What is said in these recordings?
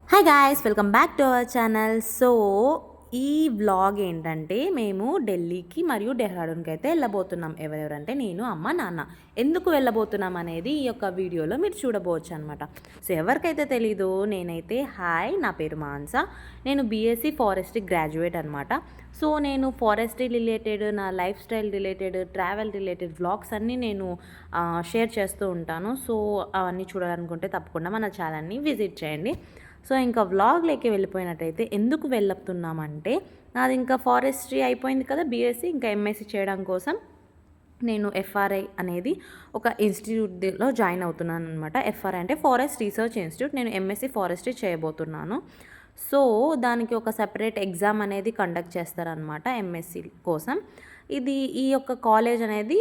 Hi guys, welcome back to our channel. ఈ vlog ఏంటంటే మేము ఢిల్లీకి మరియు డెహ్రాడూన్కి అయితే వెళ్ళబోతున్నాం. ఎవరెవరంటే నేను, అమ్మ, నాన్న. ఎందుకు వెళ్ళబోతున్నాం అనేది ఈ యొక్క వీడియోలో మీరు చూడబోవచ్చు అనమాట. సో ఎవరికైతే తెలీదు, నేనైతే నా పేరు మాన్సా. నేను బీఎస్సీ ఫారెస్ట్రీ గ్రాడ్యుయేట్ అనమాట. సో నేను ఫారెస్ట్రీ రిలేటెడ్, నా life style related, travel related vlogs అన్నీ నేను షేర్ చేస్తూ ఉంటాను. సో అవన్నీ చూడాలనుకుంటే తప్పకుండా మన ఛానల్ని విజిట్ చేయండి. సో ఇంకా వ్లాగ్లోకి వెళ్ళిపోయినట్టయితే ఎందుకు వెళ్ళొస్తున్నామంటే, నాది ఇంకా ఫారెస్ట్రీ అయిపోయింది కదా బీఎస్సీ, ఇంకా ఎంఎస్సీ చేయడం కోసం నేను ఎఫ్ఆర్ఐ అనేది ఒక ఇన్స్టిట్యూట్లో జాయిన్ అవుతున్నాను అనమాట. ఎఫ్ఆర్ఐ అంటే ఫారెస్ట్ రీసెర్చ్ ఇన్స్టిట్యూట్. నేను ఎంఎస్సీ ఫారెస్ట్రీ చేయబోతున్నాను. సో దానికి ఒక సెపరేట్ ఎగ్జామ్ అనేది కండక్ట్ చేస్తారనమాట ఎంఎస్సీ కోసం. ఈ యొక్క కాలేజ్ అనేది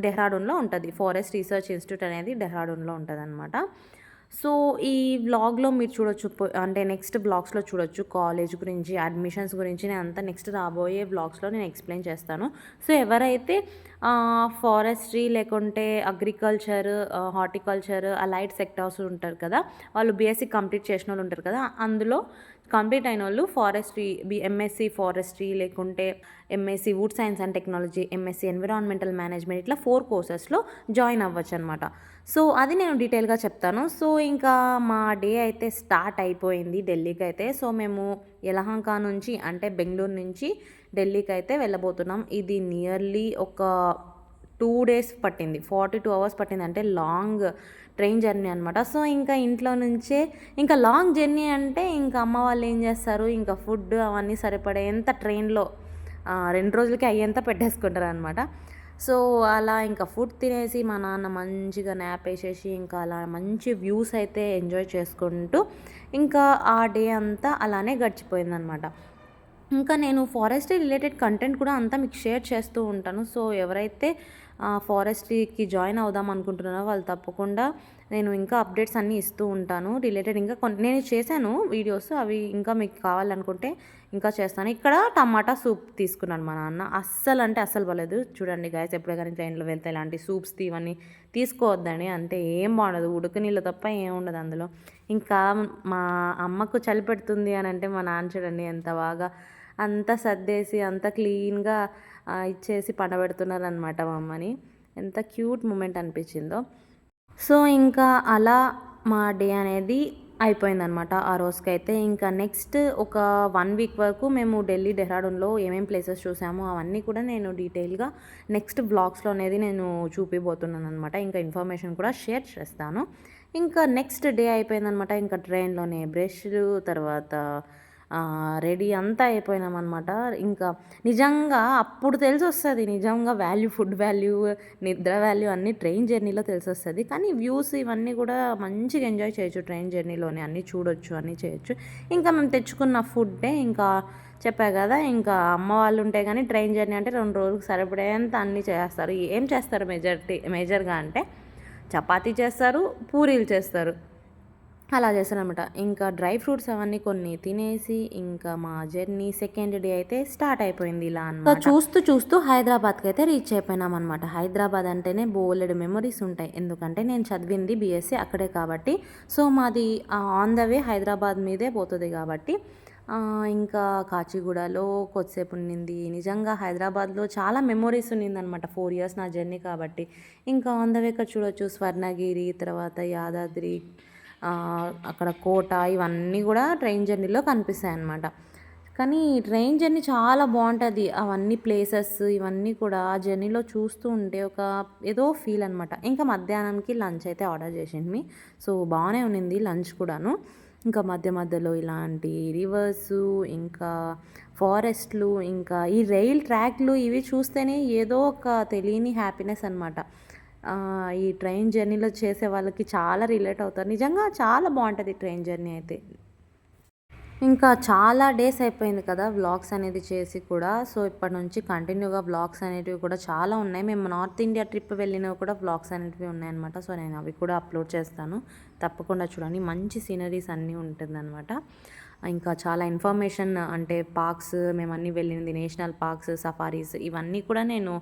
డెహ్రాడూన్లో ఉంటుంది. ఫారెస్ట్ రీసెర్చ్ ఇన్స్టిట్యూట్ అనేది డెహ్రాడూన్లో ఉంటుంది అనమాట. సో ఈ వ్లాగ్లో మీరు చూడొచ్చు, అంటే నెక్స్ట్ వ్లాగ్స్లో చూడొచ్చు కాలేజ్ గురించి, అడ్మిషన్స్ గురించి నేను అంతా నెక్స్ట్ రాబోయే వ్లాగ్స్లో నేను ఎక్స్ప్లెయిన్ చేస్తాను. సో ఎవరైతే ఫారెస్ట్రీ లేకుంటే అగ్రికల్చర్, హార్టికల్చర్, అలైడ్ సెక్టార్స్ ఉంటారు కదా, వాళ్ళు బీఎస్సీ కంప్లీట్ చేసిన వాళ్ళు ఉంటారు కదా, అందులో కంప్లీట్ అయిన వాళ్ళు ఫారెస్ట్రీ ఎంఎస్సీ ఫారెస్ట్రీ లేకుంటే MSc would science and technology, MSc environmental management, ఇట్లా 4 కోర్సెస్లో జాయిన్ అవ్వచ్చు అనమాట. సో అది నేను డీటెయిల్గా చెప్తాను. సో ఇంకా మా డే అయితే స్టార్ట్ అయిపోయింది ఢిల్లీకి అయితే. సో మేము యలహంక నుంచి, అంటే బెంగళూరు నుంచి ఢిల్లీకి అయితే వెళ్ళబోతున్నాం. ఇది నియర్లీ ఒక 2 డేస్ పట్టింది, 42 అవర్స్ పట్టింది. అంటే లాంగ్ ట్రైన్ జర్నీ అనమాట. సో ఇంకా ఇంట్లో నుంచే, ఇంకా లాంగ్ జర్నీ అంటే ఇంకా అమ్మ వాళ్ళు ఏం చేస్తారు, ఇంకా ఫుడ్ అవన్నీ సరిపడేంత ట్రైన్లో 2 రోజులకి అయ్యేంత పెట్టేసుకుంటారు అనమాట. సో అలా ఇంకా ఫుడ్ తినేసి మా నాన్న మంచిగా న్యాప్ వేసేసి ఇంకా అలా మంచి వ్యూస్ అయితే ఎంజాయ్ చేసుకుంటూ ఇంకా ఆ డే అంతా అలానే గడిచిపోయిందనమాట. ఇంకా నేను ఫారెస్ట్రీ రిలేటెడ్ కంటెంట్ కూడా అంతా మీకు షేర్ చేస్తూ ఉంటాను. సో ఎవరైతే ఫారెస్ట్రీకి జాయిన్ అవుదాం అనుకుంటున్నారో వాళ్ళు తప్పకుండా నేను ఇంకా అప్డేట్స్ అన్నీ ఇస్తూ ఉంటాను. రిలేటెడ్ ఇంకా నేను చేశాను వీడియోస్, అవి ఇంకా మీకు కావాలనుకుంటే ఇంకా చేస్తాను. ఇక్కడ టమాటా సూప్ తీసుకున్నాను మా నాన్న. అస్సలు అంటే అస్సలు బాలేదు. చూడండి గాయస్, ఎప్పుడే కానీ ట్రైన్లో వెళ్తే ఇలాంటి సూప్స్ ఇవన్నీ తీసుకోవద్దని, అంటే ఏం బాగుండదు, ఉడక నీళ్ళు తప్ప ఏం ఉండదు అందులో. ఇంకా మా అమ్మకు చలి పెడుతుంది అని అంటే మా నాన్న చూడండి ఎంత బాగా అంతా సర్దేసి అంత క్లీన్గా ఇచ్చేసి పండబెడుతున్నారనమాట మా అమ్మని. ఎంత క్యూట్ మూమెంట్ అనిపించిందో. సో ఇంకా అలా మా డే అనేది అయిపోయిందనమాట ఆ రోజుకైతే. ఇంకా నెక్స్ట్ ఒక 1 వీక్ వరకు మేము ఢిల్లీ డెహ్రాడూన్లో ఏమేమి ప్లేసెస్ చూసామో అవన్నీ కూడా నేను డీటెయిల్గా నెక్స్ట్ బ్లాగ్స్లో అనేది నేను చూపిపోతున్నాను అనమాట. ఇంకా ఇన్ఫర్మేషన్ కూడా షేర్ చేస్తాను. ఇంకా నెక్స్ట్ డే అయిపోయిందనమాట. ఇంకా ట్రైన్లోనే బ్రష్, తర్వాత రెడీ అంతా అయిపోయినామన్నమాట. ఇంకా నిజంగా అప్పుడు తెలిసొస్తది నిజంగా వాల్యూ, ఫుడ్ వాల్యూ, నిద్ర వాల్యూ అన్నీ ట్రైన్ జర్నీలో తెలిసొస్తది. కానీ వ్యూస్ ఇవన్నీ కూడా మంచిగా ఎంజాయ్ చేయొచ్చు ట్రైన్ జర్నీలోనే, అన్నీ చూడొచ్చు, అన్నీ చేయొచ్చు. ఇంకా మేము తెచ్చుకున్న ఫుడ్డే ఇంకా చెప్పా కదా, ఇంకా అమ్మ వాళ్ళు ఉంటే కానీ ట్రైన్ జర్నీ అంటే 2 రోజులకు సరిపడేంత అన్నీ చేస్తారు. ఏం చేస్తారు మేజర్గా అంటే చపాతీ చేస్తారు, పూరీలు చేస్తారు, అలా చేశాననమాట. ఇంకా డ్రై ఫ్రూట్స్ అవన్నీ కొన్ని తినేసి ఇంకా మా జర్నీ సెకండ్ డే అయితే స్టార్ట్ అయిపోయింది ఇలా అనమాట. చూస్తూ చూస్తూ హైదరాబాద్కి అయితే రీచ్ అయిపోయినాం అనమాట. హైదరాబాద్ అంటేనే బోలెడు మెమరీస్ ఉంటాయి, ఎందుకంటే నేను చదివింది బీఎస్సీ అక్కడే కాబట్టి. సో మాది ఆన్ ద వే హైదరాబాద్ మీదే పోతుంది కాబట్టి ఇంకా కాచిగూడలో కొద్దిసేపు ఉండింది. నిజంగా హైదరాబాద్లో చాలా మెమొరీస్ ఉన్నిందనమాట. 4 ఇయర్స్ నా జర్నీ కాబట్టి. ఇంకా ఆన్ ద వే ఇక్కడ చూడొచ్చు స్వర్ణగిరి, తర్వాత యాదాద్రి, అక్కడ కోట, ఇవన్నీ కూడా ట్రైన్ జర్నీలో కనిపిస్తాయి అన్నమాట. కానీ ట్రైన్ జర్నీ చాలా బాగుంటుంది. అవన్నీ ప్లేసెస్ ఇవన్నీ కూడా ఆ జర్నీలో చూస్తూ ఉంటే ఒక ఏదో ఫీల్ అనమాట. ఇంకా మధ్యాహ్నానికి లంచ్ అయితే ఆర్డర్ చేసింది. సో బాగానే ఉన్నింది లంచ్ కూడాను. ఇంకా మధ్య మధ్యలో ఇలాంటి రివర్సు, ఇంకా ఫారెస్ట్లు, ఇంకా ఈ రైల్ ట్రాక్లు ఇవి చూస్తేనే ఏదో ఒక తెలియని హ్యాపీనెస్ అనమాట. ఈ ట్రైన్ జర్నీలో చేసే వాళ్ళకి చాలా రిలేట్ అవుతారు. నిజంగా చాలా బాగుంటుంది ట్రైన్ జర్నీ అయితే. ఇంకా చాలా డేస్ అయిపోయింది కదా వ్లాగ్స్ అనేది చేసి కూడా. సో ఇప్పటి నుంచి కంటిన్యూగా వ్లాగ్స్ అనేటివి కూడా చాలా ఉన్నాయి. మేము నార్త్ ఇండియా ట్రిప్ వెళ్ళినవి కూడా వ్లాగ్స్ అనేటివి ఉన్నాయన్నమాట. సో నేను అవి కూడా అప్లోడ్ చేస్తాను, తప్పకుండా చూడండి. మంచి సీనరీస్ అన్నీ ఉంటుందన్నమాట. ఇంకా చాలా ఇన్ఫర్మేషన్, అంటే పార్క్స్, మేము అన్నీ వెళ్ళినది నేషనల్ పార్క్స్, సఫారీస్, ఇవన్నీ కూడా నేను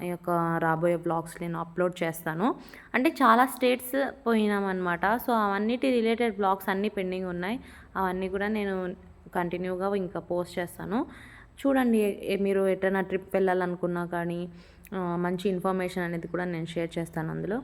ఈ యొక్క రాబోయే వ్లాగ్స్ నేను అప్లోడ్ చేస్తాను. అంటే చాలా స్టేట్స్ పోయినామన్నమాట. సో అవన్నిటి రిలేటెడ్ వ్లాగ్స్ అన్నీ పెండింగ్ ఉన్నాయి. అవన్నీ కూడా నేను కంటిన్యూగా ఇంకా పోస్ట్ చేస్తాను. చూడండి, మీరు ఎటైనా ట్రిప్ వెళ్ళాలనుకున్నా కానీ మంచి ఇన్ఫర్మేషన్ అనేది కూడా నేను షేర్ చేస్తాను అందులో.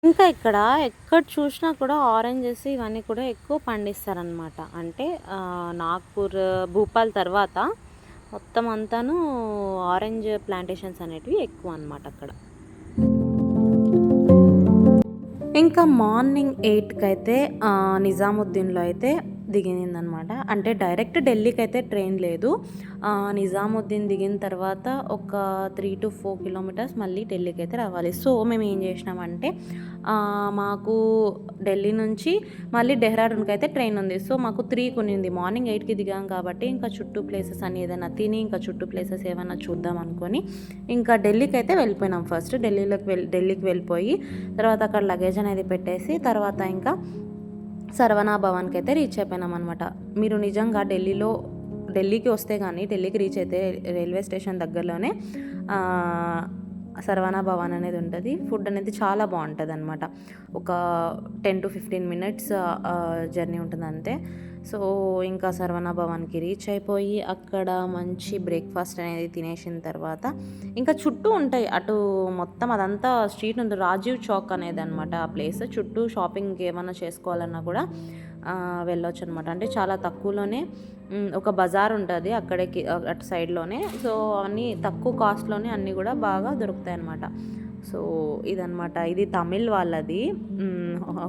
ఇంకా ఇక్కడ ఎక్కడ చూసినా కూడా ఆరెంజెస్ ఇవన్నీ కూడా ఎక్కువ పండిస్తారనమాట. అంటే నాగ్పూర్, భూపాల్ తర్వాత మొత్తం అంతాను ఆరెంజ్ ప్లాంటేషన్స్ అనేటివి ఎక్కువ అనమాట అక్కడ. ఇంకా మార్నింగ్ 8కి అయితే నిజాముద్దీన్లో అయితే దిగిందనమాట. అంటే డైరెక్ట్ ఢిల్లీకి అయితే ట్రైన్ లేదు. నిజాముద్దీన్ దిగిన తర్వాత ఒక 3-4 కిలోమీటర్స్ మళ్ళీ ఢిల్లీకి అయితే రావాలి. సో మేము ఏం చేసినామంటే మాకు ఢిల్లీ నుంచి మళ్ళీ డెహ్రాడూన్కి అయితే ట్రైన్ ఉంది. సో మాకు 3కి ఉన్నింది. మార్నింగ్ 8కి దిగాం కాబట్టి ఇంకా చుట్టూ ప్లేసెస్ అని ఏదైనా తిని ఇంకా చుట్టూ ప్లేసెస్ ఏమైనా చూద్దాం అనుకొని ఇంకా ఢిల్లీకి అయితే వెళ్ళిపోయినాం. ఫస్ట్ ఢిల్లీకి వెళ్ళిపోయి తర్వాత అక్కడ లగేజ్ అనేది పెట్టేసి తర్వాత ఇంకా సరవణా భవన్కి అయితే రీచ్ అయిపోయినాం అనమాట. మీరు నిజంగా ఢిల్లీకి వస్తే కానీ ఢిల్లీకి రీచ్ అయితే రైల్వే స్టేషన్ దగ్గరలోనే సరవణా భవన్ అనేది ఉంటుంది. ఫుడ్ అనేది చాలా బాగుంటుంది అనమాట. ఒక 10-15 మినిట్స్ జర్నీ ఉంటుంది అంతే. సో ఇంకా సరవణా భవన్కి రీచ్ అయిపోయి అక్కడ మంచి బ్రేక్ఫాస్ట్ అనేది తినేసిన తర్వాత ఇంకా చుట్టూ ఉంటాయి అటు మొత్తం అదంతా స్ట్రీట్ ఉంది. రాజీవ్ చౌక్ అనేది అనమాట ఆ ప్లేస్. చుట్టూ షాపింగ్ ఏమైనా చేసుకోవాలన్నా కూడా వెళ్ళొచ్చు అనమాట. అంటే చాలా తక్కువలోనే ఒక బజార్ ఉంటుంది అక్కడికి అటు సైడ్లోనే. సో అన్నీ తక్కువ కాస్ట్లోనే అన్నీ కూడా బాగా దొరుకుతాయి అనమాట. సో ఇదనమాట, ఇది తమిళ్ వాళ్ళది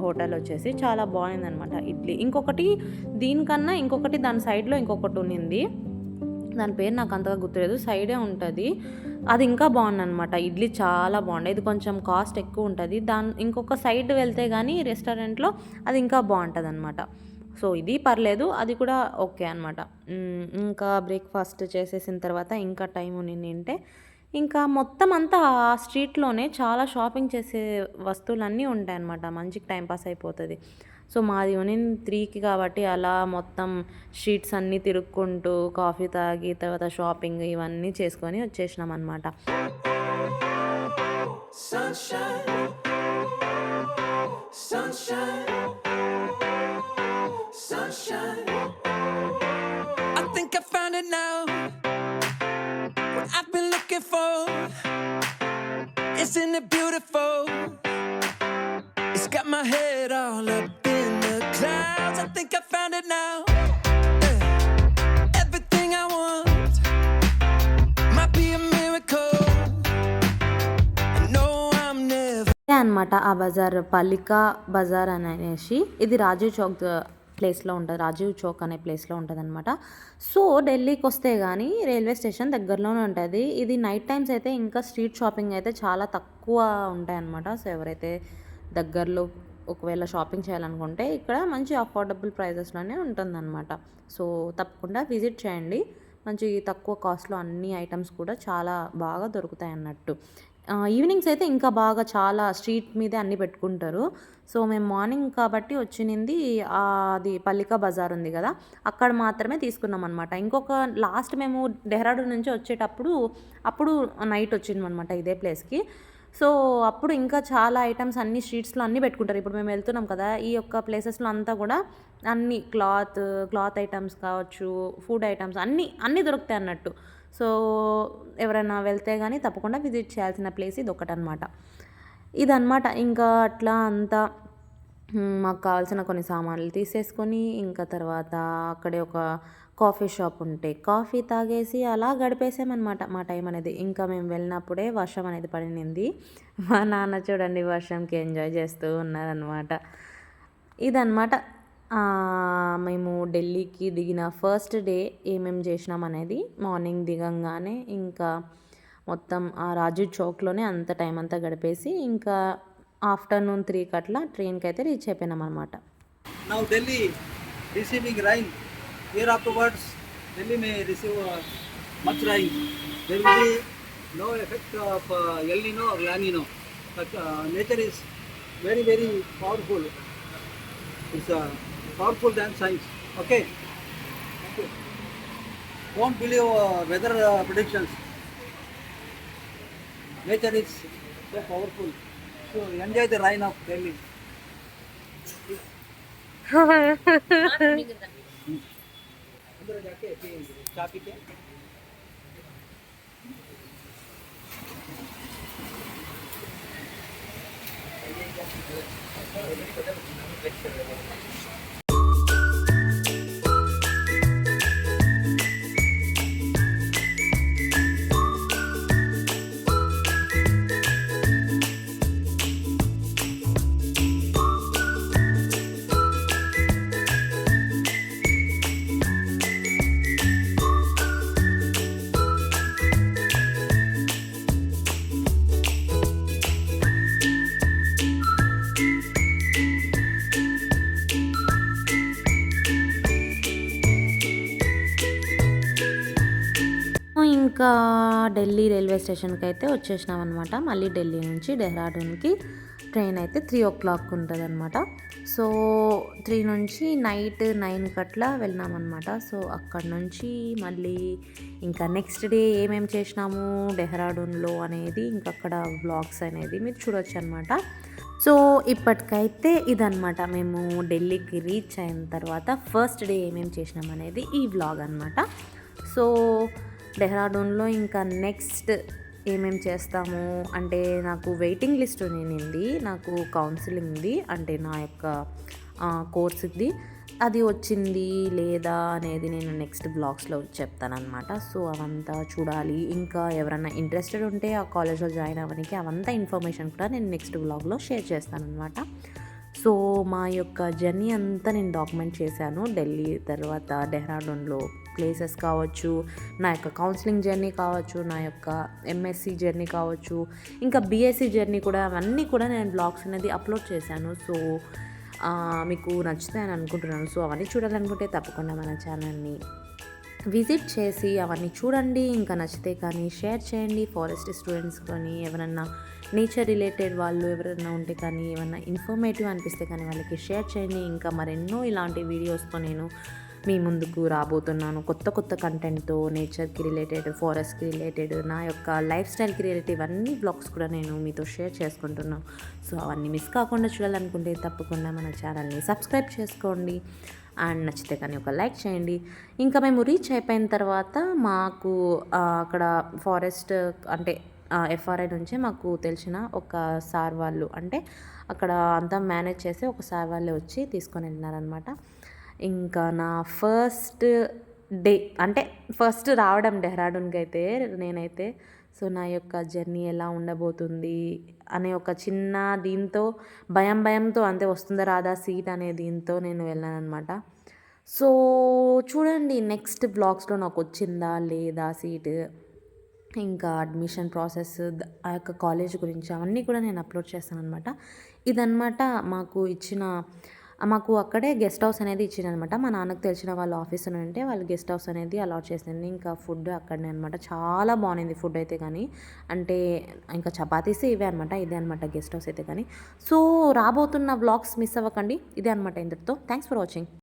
హోటల్ వచ్చేసి చాలా బాగుందనమాట. ఇడ్లీ ఇంకొకటి దీనికన్నా ఇంకొకటి దాని సైడ్లో ఇంకొకటి ఉన్నింది. దాని పేరు నాకు అంతగా గుర్తులేదు. సైడే ఉంటుంది. అది ఇంకా బాగుందనమాట. ఇడ్లీ చాలా బాగుంది. ఇది కొంచెం కాస్ట్ ఎక్కువ ఉంటుంది. ఇంకొక సైడ్ వెళ్తే కానీ రెస్టారెంట్లో అది ఇంకా బాగుంటుంది అనమాట. సో ఇది పర్లేదు, అది కూడా ఓకే అనమాట. ఇంకా బ్రేక్ఫాస్ట్ చేసేసిన తర్వాత ఇంకా టైం ఉన్నింటే ఇంకా మొత్తం అంతా ఆ స్ట్రీట్లోనే చాలా షాపింగ్ చేసే వస్తువులన్నీ ఉంటాయన్నమాట. మంచిగా టైంపాస్ అయిపోతుంది. సో మాది యూనియన్ 3కి కాబట్టి అలా మొత్తం స్ట్రీట్స్ అన్నీ తిరుక్కుంటూ కాఫీ తాగి తర్వాత షాపింగ్ ఇవన్నీ చేసుకొని వచ్చేసినాం అనమాట. Isn't it beautiful? It's got my head all up in the clouds. I think I found it now. Everything I want might be a miracle. No, I'm never. అనమాట ఆ బజార్ పల్లికా బజార్ అనేసి ఇది రాజీవ్ చౌక్ ప్లేస్లో ఉంటుంది. రాజీవ్ చౌక్ అనే ప్లేస్లో ఉంటుంది అనమాట. సో ఢిల్లీకి వస్తే కానీ రైల్వే స్టేషన్ దగ్గరలోనే ఉంటుంది. ఇది నైట్ టైమ్స్ అయితే ఇంకా స్ట్రీట్ షాపింగ్ అయితే చాలా తక్కువ ఉంటాయన్నమాట. సో ఎవరైతే దగ్గరలో ఒకవేళ షాపింగ్ చేయాలనుకుంటే ఇక్కడ మంచి అఫోర్డబుల్ ప్రైజెస్లోనే ఉంటుందన్నమాట. సో తప్పకుండా విజిట్ చేయండి. మంచి తక్కువ కాస్ట్లో అన్ని ఐటమ్స్ కూడా చాలా బాగా దొరుకుతాయి అన్నట్టు. ఈవినింగ్స్ అయితే ఇంకా బాగా చాలా స్ట్రీట్ మీదే అన్నీ పెట్టుకుంటారు. సో మేము మార్నింగ్ కాబట్టి వచ్చింది అది పల్లికా బజార్ ఉంది కదా, అక్కడ మాత్రమే తీసుకున్నాం అనమాట. ఇంకొక లాస్ట్ మేము డెహ్రాడూన్ నుంచి వచ్చేటప్పుడు అప్పుడు నైట్ వచ్చింది అనమాట ఇదే ప్లేస్కి. సో అప్పుడు ఇంకా చాలా ఐటమ్స్ అన్ని స్ట్రీట్స్లో అన్నీ పెట్టుకుంటారు. ఇప్పుడు మేము వెళ్తున్నాం కదా ఈ యొక్క ప్లేసెస్లో అంతా కూడా అన్ని క్లాత్ ఐటమ్స్ కావచ్చు, ఫుడ్ ఐటమ్స్ అన్నీ దొరుకుతాయి అన్నట్టు. సో ఎవరైనా వెళ్తే కానీ తప్పకుండా విజిట్ చేయాల్సిన ప్లేస్ ఇది ఒకటనమాట. ఇదనమాట. ఇంకా అట్లా అంతా మాకు కావాల్సిన కొన్ని సామాన్లు తీసేసుకొని ఇంకా తర్వాత అక్కడే ఒక కాఫీ షాప్ ఉంటే కాఫీ తాగేసి అలా గడిపేసామన్నమాట మా టైం అనేది. ఇంకా మేము వెళ్ళినప్పుడే వర్షం అనేది పడినింది. మా నాన్న చూడండి వర్షంకి ఎంజాయ్ చేస్తూ ఉన్నారనమాట. ఇదనమాట మేము ఢిల్లీకి దిగిన ఫస్ట్ డే ఏమేమి చేసినామనేది. మార్నింగ్ దిగంగానే ఇంకా మొత్తం ఆ రాజు చౌక్‌లోనే అంత టైం అంతా గడిపేసి ఇంకా ఆఫ్టర్‌నూన్ 3కి అట్లా ట్రైన్‌కి అయితే reach అయిపోయినామనమాట. Now Delhi receiving rain. Here afterwards, Delhi may receive much rain. There will be no effect of El Nino or La Nino. But nature is very very powerful. It's powerful than science. Okay. Thank you. Don't believe weather predictions. Nature is so powerful. So enjoy the rain of Delhi. अंदर जाके चाय P के ఇంకా Delhi railway స్టేషన్‌కి అయితే వచ్చేసినామన్నమాట. మళ్ళీ ఢిల్లీ నుంచి డెహ్రాడూన్‌కి train అయితే 3:00 ఉంటదనమాట. సో 3 నుంచి నైట్ 9కి అట్లా వెళ్ళినామన్నమాట. సో అక్కడి నుంచి మళ్ళీ ఇంకా నెక్స్ట్ డే ఏమేమి చేసినాము డెహ్రాడూన్‌లో అనేది ఇంక అక్కడ వ్లాగ్స్ అనేది మీరు చూడొచ్చనమాట. సో ఇప్పటికైతే ఇదనమాట మేము ఢిల్లీకి రీచ్ అయిన తర్వాత ఫస్ట్ డే ఏమేమి చేసినామనేది ఈ వ్లాగ్ అనమాట. సో డెహ్రాడూన్‌లో ఇంకా నెక్స్ట్ ఏమేమి చేస్తాము అంటే నాకు వెయిటింగ్ లిస్ట్ ఉన్నింది. నాకు కౌన్సిలింగ్‌ది అంటే నా యొక్క కోర్స్‌ది అది వచ్చింది లేదా అనేది నేను నెక్స్ట్ బ్లాగ్స్‌లో చెప్తాననమాట. సో అవంతా చూడాలి. ఇంకా ఎవరైనా ఇంట్రెస్టెడ్ ఉంటే ఆ కాలేజ్‌లో జాయిన్ అవ్వడానికి అవంతా ఇన్ఫర్మేషన్ కూడా నేను నెక్స్ట్ బ్లాగ్‌లో షేర్ చేస్తాననమాట. సో మా యొక్క జర్నీ అంతా నేను డాక్యుమెంట్ చేశాను. ఢిల్లీ తర్వాత డెహ్రాడూన్‌లో ప్లేసెస్ కావచ్చు, నా యొక్క కౌన్సిలింగ్ జర్నీ కావచ్చు, నా యొక్క ఎంఎస్సి జర్నీ కావచ్చు, ఇంకా బీఎస్సీ జర్నీ కూడా అవన్నీ కూడా నేను బ్లాగ్స్ అనేది అప్లోడ్ చేశాను. సో మీకు నచ్చుతాయని అనుకుంటున్నాను. సో అవన్నీ చూడాలనుకుంటే తప్పకుండా మన ఛానల్ని విజిట్ చేసి అవన్నీ చూడండి. ఇంకా నచ్చితే కానీ షేర్ చేయండి. ఫారెస్ట్ స్టూడెంట్స్ కానీ ఎవరన్నా నేచర్ రిలేటెడ్ వాళ్ళు ఎవరైనా ఉంటే కానీ ఏమన్నా ఇన్ఫర్మేటివ్ అనిపిస్తే కానీ వాళ్ళకి షేర్ చేయండి. ఇంకా మరెన్నో ఇలాంటి వీడియోస్తో నేను మీ ముందుకు రాబోతున్నాను. కొత్త కొత్త కంటెంట్తో నేచర్కి రిలేటెడ్, ఫారెస్ట్కి రిలేటెడ్, నా యొక్క లైఫ్ స్టైల్కి రిలేటివ్ అన్ని బ్లాగ్స్ కూడా నేను మీతో షేర్ చేసుకుంటున్నాను. సో అవన్నీ మిస్ కాకుండా చూడాలనుకుంటే తప్పకుండా మన ఛానల్ని సబ్స్క్రైబ్ చేసుకోండి. అండ్ నచ్చితే కానీ ఒక లైక్ చేయండి. ఇంకా మేము రీచ్ అయిపోయిన తర్వాత మాకు అక్కడ ఫారెస్ట్ అంటే ఎఫ్ఆర్ఐ నుంచి మాకు తెలిసిన ఒక సార్ వాళ్ళు అంటే అక్కడ అంతా మేనేజ్ చేసి ఒక సార్ వాళ్ళే వచ్చి తీసుకొని వెళ్ళినారనమాట. ఇంకా నా ఫస్ట్ డే అంటే ఫస్ట్ రావడం డెహ్రాడూన్కి అయితే నేనైతే సో నా యొక్క జర్నీ ఎలా ఉండబోతుంది అనే ఒక చిన్న దీంతో భయంతో అంతే వస్తుందా రాదా సీట్ అనే దీంతో నేను వెళ్ళానమాట. సో చూడండి నెక్స్ట్ బ్లాగ్స్లో నాకు వచ్చిందా లేదా సీట్, ఇంకా అడ్మిషన్ ప్రాసెస్, ఆ యొక్క కాలేజ్ గురించి అవన్నీ కూడా నేను అప్లోడ్ చేస్తాను అనమాట. ఇదన్నమాట మాకు అక్కడే గెస్ట్ హౌస్ అనేది ఇచ్చిందనమాట. మా నాన్నకు తెలిసిన వాళ్ళ ఆఫీస్ ఉంటే వాళ్ళు గెస్ట్ హౌస్ అనేది అలాట్ చేసింది. ఇంకా ఫుడ్ అక్కడనే అనమాట. చాలా బాగుంది ఫుడ్ అయితే కానీ, అంటే ఇంకా చపాతీస్ ఇవే అనమాట. ఇదే అనమాట గెస్ట్ హౌస్ అయితే కానీ. సో రాబోతున్న వ్లాగ్స్ మిస్ అవ్వకండి. ఇదే అనమాట ఇంతటితో. Thanks for watching.